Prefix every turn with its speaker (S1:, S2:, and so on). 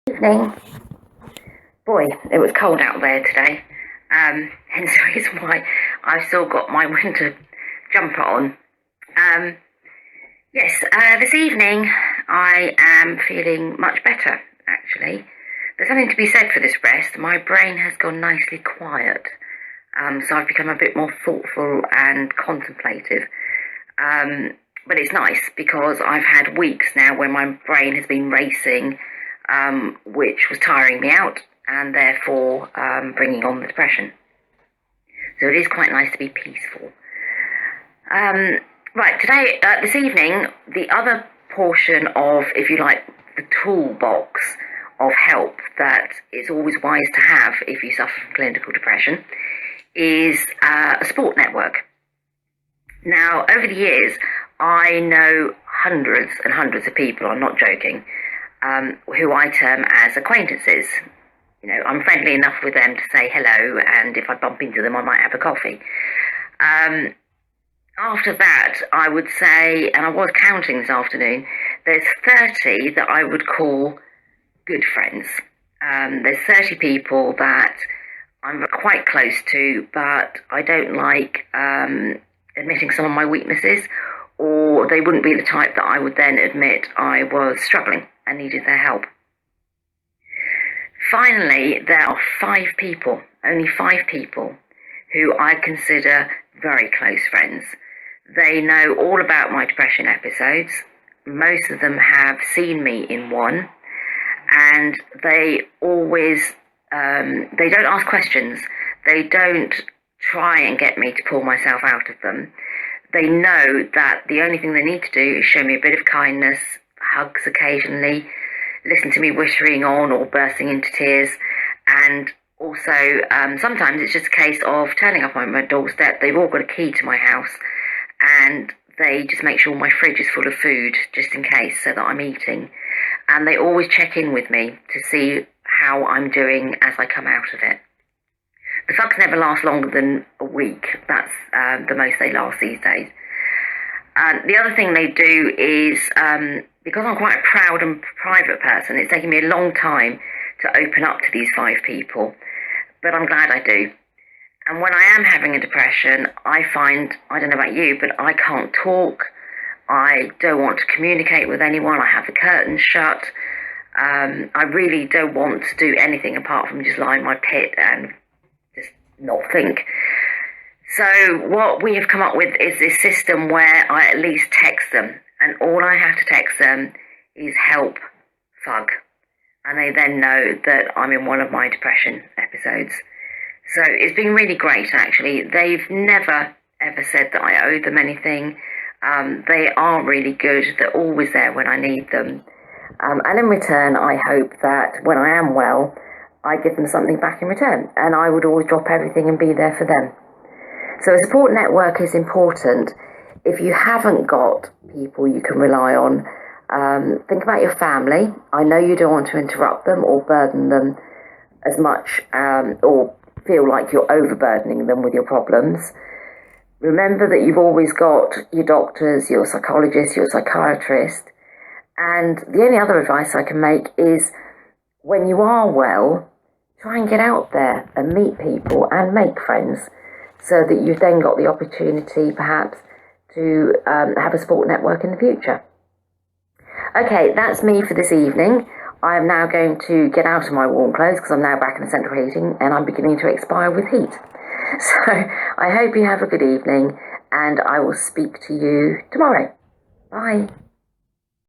S1: Evening. Boy, it was cold out there today. Hence the reason why I've still got my winter jumper on. This evening I am feeling much better, actually. There's something to be said for this rest. My brain has gone nicely quiet. So I've become a bit more thoughtful and contemplative. But it's nice because I've had weeks now where my brain has been racing, which was tiring me out and therefore bringing on the depression. So it is quite nice to be peaceful. This evening, the other portion of, if you like, the toolbox of help that is always wise to have if you suffer from clinical depression is a support network. Now, over the years, I know hundreds and hundreds of people, I'm not joking, who I term as acquaintances. You know, I'm friendly enough with them to say hello, and if I bump into them, I might have a coffee. After that, I would say, and I was counting this afternoon, there's 30 that I would call good friends. There's 30 people that I'm quite close to, but I don't like admitting some of my weaknesses, or they wouldn't be the type that I would then admit I was struggling and needed their help. Finally, there are 5 people, only 5 people, who I consider very close friends. They know all about my depression episodes. Most of them have seen me in one, and they always, they don't ask questions. They don't try and get me to pull myself out of them. They know that the only thing they need to do is show me a bit of kindness, hugs occasionally, listen to me whittering on or bursting into tears, and also sometimes it's just a case of turning up on my doorstep. They've all got a key to my house, and they just make sure my fridge is full of food just in case, so that I'm eating. And they always check in with me to see how I'm doing as I come out of it. The fugs never last longer than a week. That's the most they last these days. The other thing they do is, because I'm quite a proud and private person, it's taken me a long time to open up to these 5 people, but I'm glad I do. And when I am having a depression, I find, I don't know about you, but I can't talk. I don't want to communicate with anyone. I have the curtains shut. I really don't want to do anything apart from just lie in my pit and just not think. So what we have come up with is this system where I at least text them, and all I have to text them is help fug, and they then know that I'm in one of my depression episodes. So it's been really great, actually. They've never ever said that I owe them anything. They are really good. They're always there when I need them. And in return, I hope that when I am well, I give them something back in return, and I would always drop everything and be there for them. So a support network is important. If you haven't got people you can rely on, think about your family. I know you don't want to interrupt them or burden them as much, or feel like you're overburdening them with your problems. Remember that you've always got your doctors, your psychologist, your psychiatrist. And the only other advice I can make is, when you are well, try and get out there and meet people and make friends, so that you've then got the opportunity perhaps to have a support network in the future. Okay, that's me for this evening. I am now going to get out of my warm clothes because I'm now back in the central heating and I'm beginning to expire with heat. So I hope you have a good evening, and I will speak to you tomorrow. Bye.